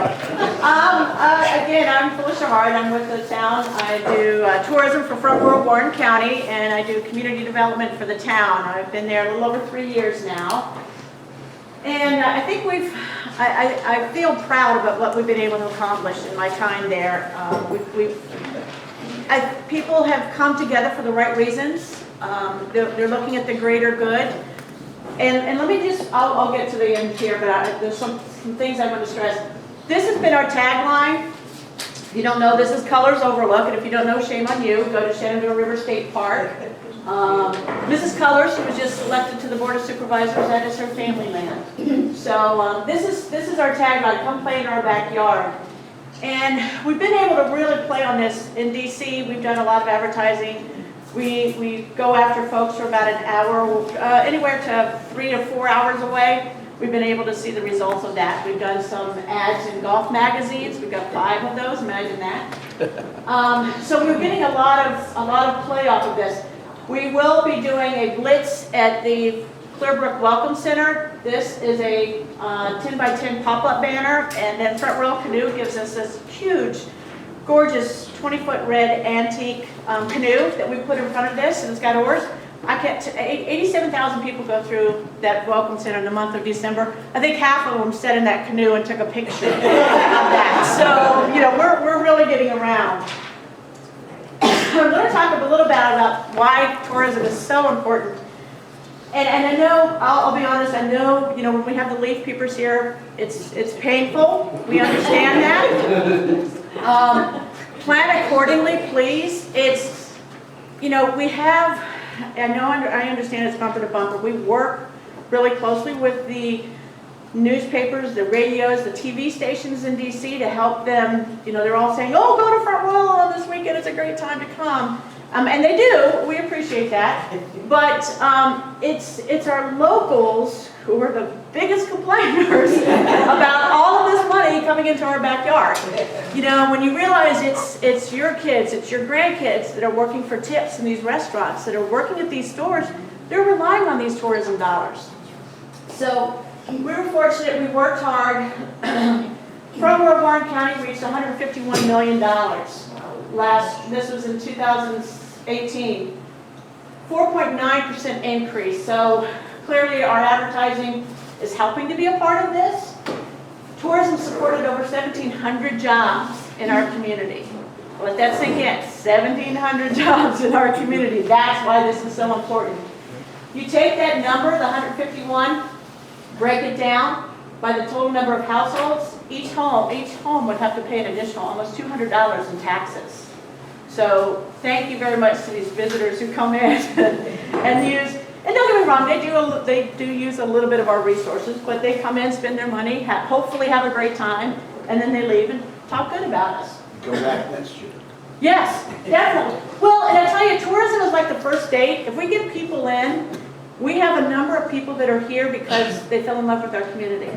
Again, I'm Felicia Hart. I'm with the town. I do tourism for Front Rural Warren County, and I do community development for the town. I've been there a little over 3 years now. And I think I feel proud about what we've been able to accomplish in my time there. People have come together for the right reasons. They're looking at the greater good. And let me just, I'll get to the end here, but there's some things I want to stress. This has been our tagline. If you don't know, this is Colors Overlook, and if you don't know, shame on you. Go to Shenandoah River State Park. Mrs. Colors, she was just elected to the Board of Supervisors. That is her family land. So this is our tagline, come play in our backyard. And we've been able to really play on this in DC. We've done a lot of advertising. We go after folks for about an hour, anywhere to 3 to 4 hours away. We've been able to see the results of that. We've done some ads in golf magazines. We've got 5 of those, imagine that. So we're getting a lot of play off of this. We will be doing a blitz at the Clearbrook Welcome Center. This is a 10 by 10 pop-up banner, and then Front Royal Canoe gives us this huge, gorgeous 20-foot red antique canoe that we put in front of this, and it's got oars. 87,000 people go through that Welcome Center in the month of December. I think half of them sat in that canoe and took a picture of that. So, you know, we're really getting around. I'm going to talk a little bit about why tourism is so important. And I know, I'll be honest, I know, you know, when we have the leaf peepers here, it's painful. We understand that. Plan accordingly, please. It's, you know, we have, I understand it's bumper to bumper. We work really closely with the newspapers, the radios, the TV stations in DC to help them. You know, they're all saying, oh, go to Front Royal on this weekend, it's a great time to come. And they do, we appreciate that. But it's our locals who are the biggest complainers about all of this money coming into our backyard. You know, when you realize it's your kids, it's your grandkids that are working for tips in these restaurants, that are working at these stores, they're relying on these tourism dollars. So we were fortunate, we worked hard. Front Royal Warren County reached $151 million. This was in 2018, 4.9% increase. So clearly our advertising is helping to be a part of this. Tourism supported over 1,700 jobs in our community. Let that sink in, 1,700 jobs in our community. That's why this is so important. You take that number, the 151, break it down by the total number of households. Each home would have to pay an additional almost $200 in taxes. So thank you very much to these visitors who come in and use, and don't get me wrong, they do use a little bit of our resources, but they come in, spend their money, hopefully have a great time, and then they leave and talk good about us. Go back next year. Yes, definitely. Well, and I tell you, tourism is like the first date. If we get people in, we have a number of people that are here because they fell in love with our community.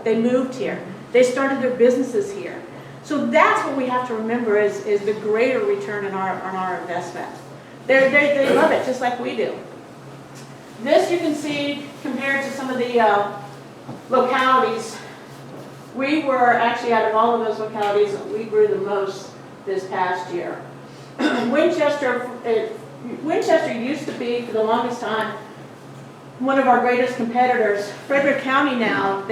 They moved here. They started their businesses here. So that's what we have to remember is the greater return on our investment. They love it just like we do. This you can see compared to some of the localities. We were actually, out of all of those localities, we grew the most this past year. Winchester used to be, for the longest time, one of our greatest competitors. Frederick County now,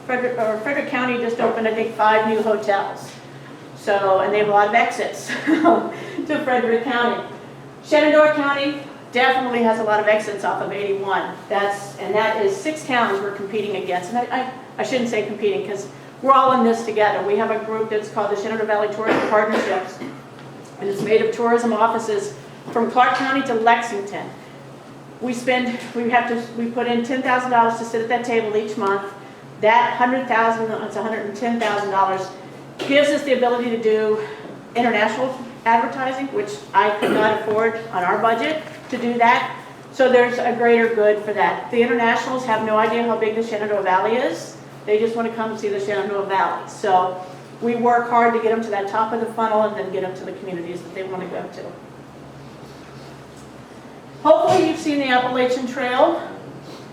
Frederick County just opened, I think, 5 new hotels. So, and they have a lot of exits to Frederick County. Shenandoah County definitely has a lot of exits off of 81. That is 6 counties we're competing against. And I shouldn't say competing because we're all in this together. We have a group that's called the Shenandoah Valley Tourism Partnerships, and it's made of tourism offices from Clark County to Lexington. We put in $10,000 to sit at that table each month. That $100,000, it's $110,000, gives us the ability to do international advertising, which I could not afford on our budget to do that. So there's a greater good for that. The internationals have no idea how big the Shenandoah Valley is. They just want to come see the Shenandoah Valley. So we work hard to get them to that top of the funnel and then get them to the communities that they want to go to. Hopefully you've seen the Appalachian Trail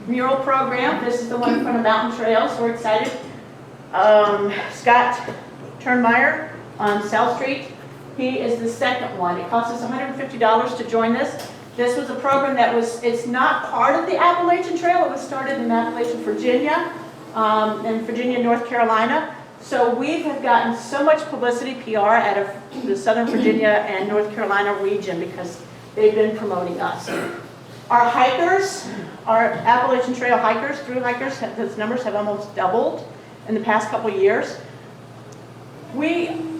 mural program. This is the one in front of Mountain Trails. We're excited. Scott Turnmeyer on South Street. He is the second one. It costs us $150 to join this. This was a program that it's not part of the Appalachian Trail. It was started in Appalachian, Virginia, and Virginia, North Carolina. So we have gotten so much publicity, PR, out of the Southern Virginia and North Carolina region because they've been promoting us. Our hikers, our Appalachian Trail hikers, through hikers, those numbers have almost doubled in the past couple of years.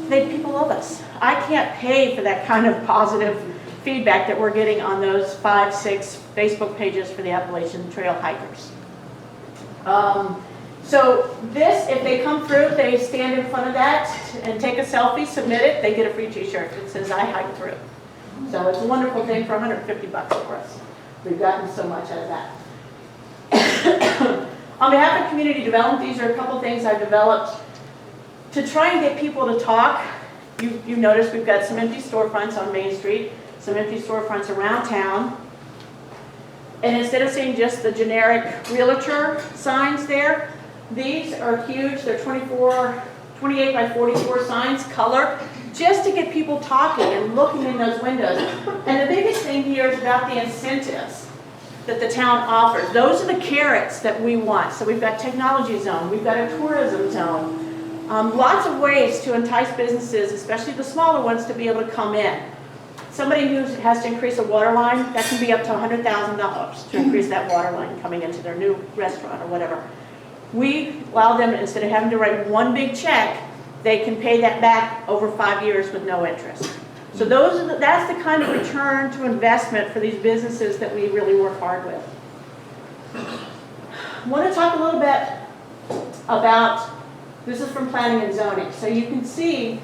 People love us. I can't pay for that kind of positive feedback that we're getting on those 5, 6 Facebook pages for the Appalachian Trail hikers. So this, if they come through, they stand in front of that and take a selfie, submit it, they get a free t-shirt that says I hiked through. So it's a wonderful thing for $150 for us. We've gotten so much out of that. On behalf of community development, these are a couple things I've developed to try and get people to talk. You've noticed we've got some empty storefronts on Main Street, some empty storefronts around town. And instead of seeing just the generic realtor signs there, these are huge. They're 28 by 44 signs, color, just to get people talking and looking in those windows. And the biggest thing here is about the incentives that the town offers. Those are the carrots that we want. So we've got technology zone, we've got a tourism zone. Lots of ways to entice businesses, especially the smaller ones, to be able to come in. Somebody who has to increase a water line, that can be up to $100,000 to increase that water line coming into their new restaurant or whatever. We allow them, instead of having to write one big check, they can pay that back over 5 years with no interest. So that's the kind of return to investment for these businesses that we really work hard with. I want to talk a little bit about, this is from planning and zoning. So you can see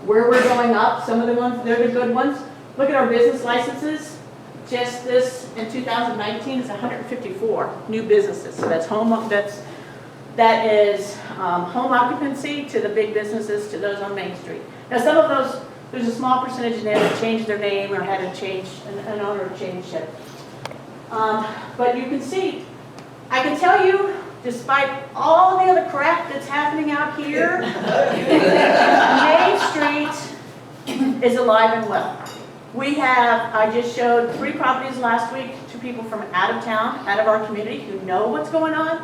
where we're going up. Some of the ones, they're the good ones. Look at our business licenses. Just this in 2019 is 154 new businesses. So that's that is home occupancy to the big businesses to those on Main Street. Now some of those, there's a small percentage in there that changed their name or had to change, an owner changed it. But you can see, I can tell you, despite all the other crap that's happening out here, Main Street is alive and well. I just showed 3 properties last week to people from out of town, out of our community, who know what's going on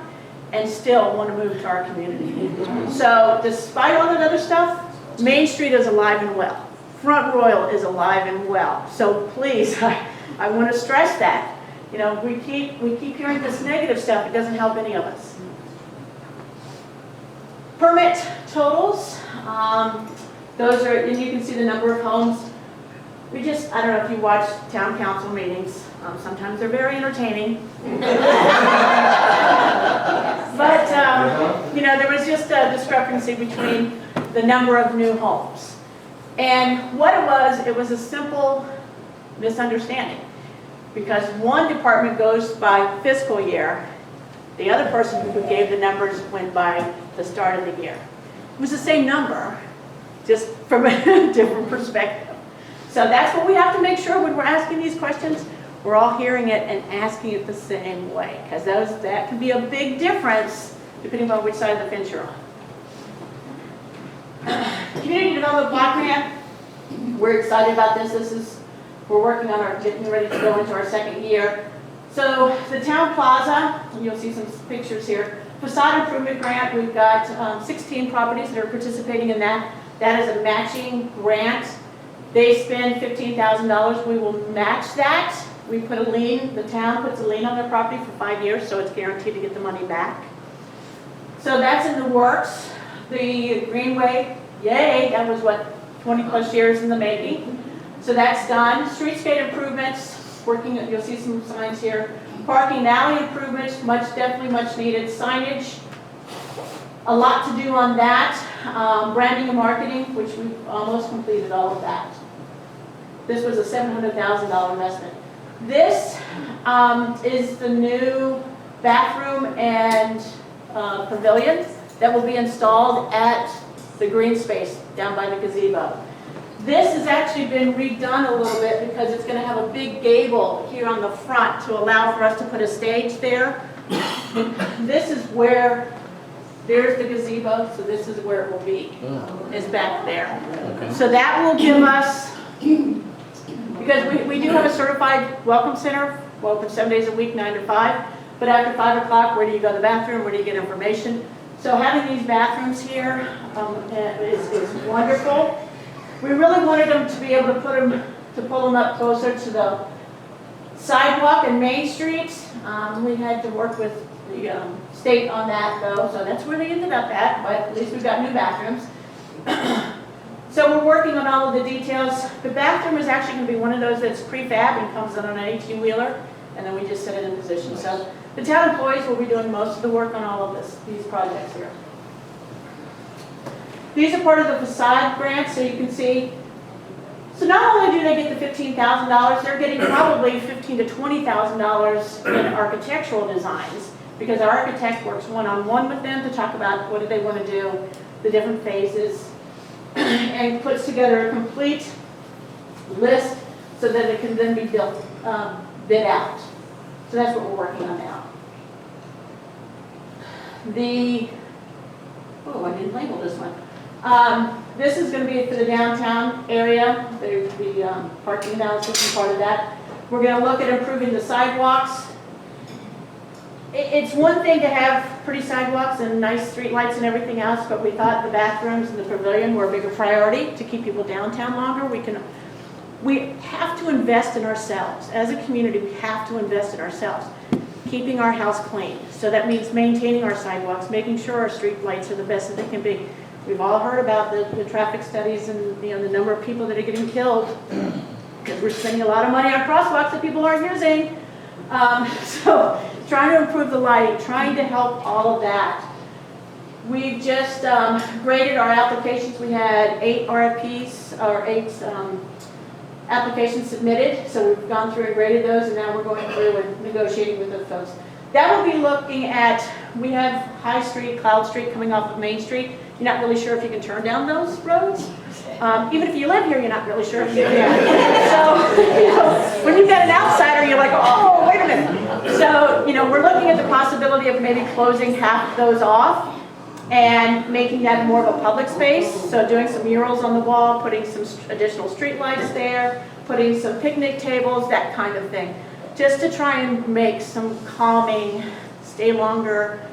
and still want to move to our community. So despite all that other stuff, Main Street is alive and well. Front Royal is alive and well. So please, I want to stress that. You know, we keep hearing this negative stuff. It doesn't help any of us. Permit totals. Those are, and you can see the number of homes. I don't know if you watch town council meetings. Sometimes they're very entertaining. But, you know, there was just a discrepancy between the number of new homes. And what it was a simple misunderstanding. Because one department goes by fiscal year, the other person who gave the numbers went by the start of the year. It was the same number, just from a different perspective. So that's what we have to make sure when we're asking these questions, we're all hearing it and asking it the same way. Because that can be a big difference depending on which side of the fence you're on. Community Development Block Grant, we're excited about this. We're working on getting ready to go into our 2nd year. So the town plaza, you'll see some pictures here. Facade improvement grant, we've got 16 properties that are participating in that. That is a matching grant. They spend $15,000. We will match that. We put a lien, the town puts a lien on their property for 5 years, so it's guaranteed to get the money back. So that's in the works. The Greenway, yay, that was what, 20 plus years in the making. So that's done. Streetscape improvements, working, you'll see some signs here. Parking and alley improvements, definitely much needed. Signage, a lot to do on that. Branding and marketing, which we've almost completed all of that. This was a $700,000 investment. This is the new bathroom and pavilion that will be installed at the green space down by the gazebo. This has actually been redone a little bit because it's going to have a big gable here on the front to allow for us to put a stage there. This is where There's the gazebo, so this is where it will be, is back there. Okay. So that will give us, because we do have a certified welcome center, we're open 7 days a week, 9 to 5, but after 5 o'clock, where do you go to the bathroom, where do you get information? So having these bathrooms here is wonderful. We really wanted them to be able to pull them up closer to the sidewalk and Main Street. We had to work with the state on that though, so that's where they ended up at, but at least we've got new bathrooms. So we're working on all of the details. The bathroom is actually going to be one of those that's prefab and comes on an 18-wheeler, and then we just set it in position. So the town employees will be doing most of the work on all of these projects here. These are part of the facade grant, so you can see. So not only do they get the $15,000, they're getting probably $15,000 to $20,000 in architectural designs, because our architect works one-on-one with them to talk about what do they want to do, the different phases, and puts together a complete list so that it can then be bid out. So that's what we're working on now. I didn't label this one. This is going to be for the downtown area. There's the parking analysis and part of that. We're going to look at improving the sidewalks. It's one thing to have pretty sidewalks and nice street lights and everything else, but we thought the bathrooms and the pavilion were a bigger priority to keep people downtown longer. We have to invest in ourselves. As a community, we have to invest in ourselves. Keeping our house clean. So that means maintaining our sidewalks, making sure our street lights are the best that they can be. We've all heard about the traffic studies and the number of people that are getting killed because we're spending a lot of money on crosswalks that people aren't using. So trying to improve the lighting, trying to help all of that. We've just graded our applications. We had 8 RFPs, or 8 applications submitted. So we've gone through and graded those, and now we're going through and negotiating with those folks. That will be looking at, we have High Street, Cloud Street coming off of Main Street. You're not really sure if you can turn down those roads. Even if you live here, you're not really sure if you can. So, when you've got an outsider, you're like, oh, wait a minute. So, we're looking at the possibility of maybe closing half of those off and making that more of a public space. So doing some murals on the wall, putting some additional street lights there, putting some picnic tables, that kind of thing. Just to try and make some calming, stay longer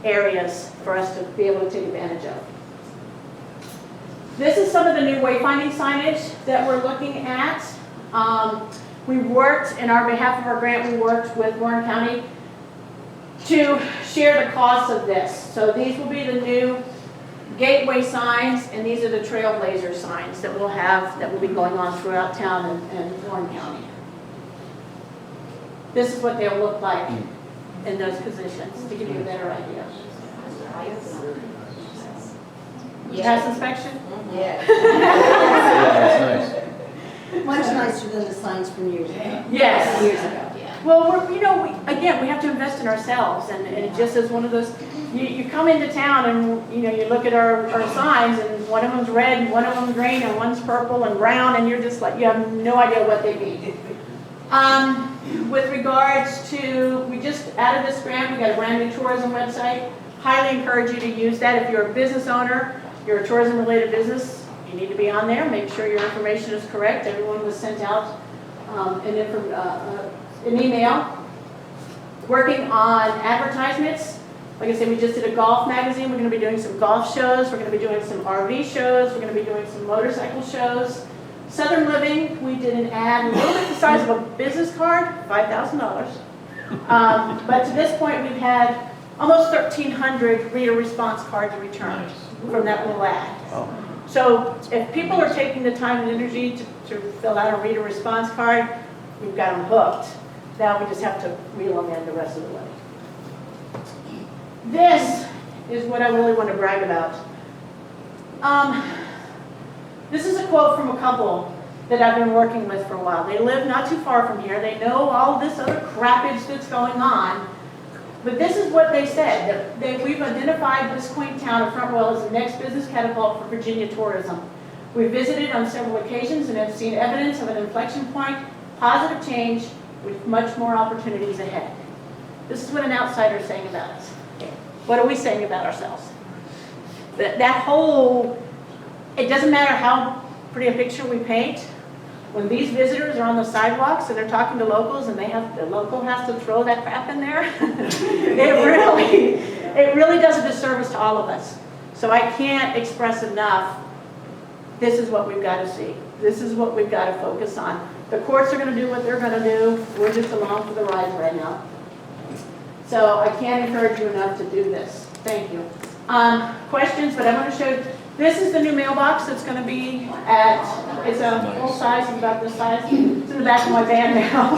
areas for us to be able to take advantage of. This is some of the new wayfinding signage that we're looking at. We worked, in our behalf of our grant, we worked with Warren County to share the costs of this. So these will be the new gateway signs, and these are the trailblazer signs that we'll have, that will be going on throughout town and Warren County. This is what they'll look like in those positions, to give you a better idea. Pass inspection? Yeah. Yeah, that's nice. Much nicer than the signs from years ago. Yes. Years ago. Well, we have to invest in ourselves, and it just is one of those, you come into town and, you look at our signs, and one of them's red, and one of them's green, and one's purple and brown, and you're just like, you have no idea what they mean. With regards to, we just added this grant, we got a brand new tourism website. Highly encourage you to use that. If you're a business owner, you're a tourism-related business, you need to be on there. Make sure your information is correct. Everyone was sent out an email. Working on advertisements. Like I said, we just did a golf magazine. We're going to be doing some golf shows. We're going to be doing some RV shows. We're going to be doing some motorcycle shows. Southern Living, we did an ad, a little bit the size of a business card, $5,000. But to this point, we've had almost 1,300 reader response cards returned from that little ad. Oh. So if people are taking the time and energy to fill out a reader response card, we've got them hooked. Now we just have to reel them in the rest of the way. This is what I really want to brag about. This is a quote from a couple that I've been working with for a while. They live not too far from here. They know all this other crappage that's going on. But this is what they said, that we've identified this quaint town of Frontwell as the next business catapult for Virginia tourism. We visited on several occasions and have seen evidence of an inflection point, positive change, with much more opportunities ahead. This is what an outsider is saying about us. What are we saying about ourselves? that whole, it doesn't matter how pretty a picture we paint, when these visitors are on the sidewalks and they're talking to locals and the local has to throw that crap in there, it really does a disservice to all of us. So I can't express enough, this is what we've got to see. This is what we've got to focus on. The courts are going to do what they're going to do. We're just along for the ride right now. So I can't encourage you enough to do this. Thank you. Questions, but I want to show you, this is the new mailbox that's going to be at, it's a full size, it's about this size. It's in the back of my van now.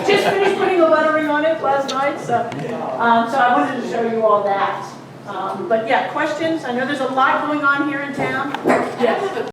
Just finished putting the lettering on it last night, so I wanted to show you all that. But yeah, questions? I know there's a lot going on here in town. Yes.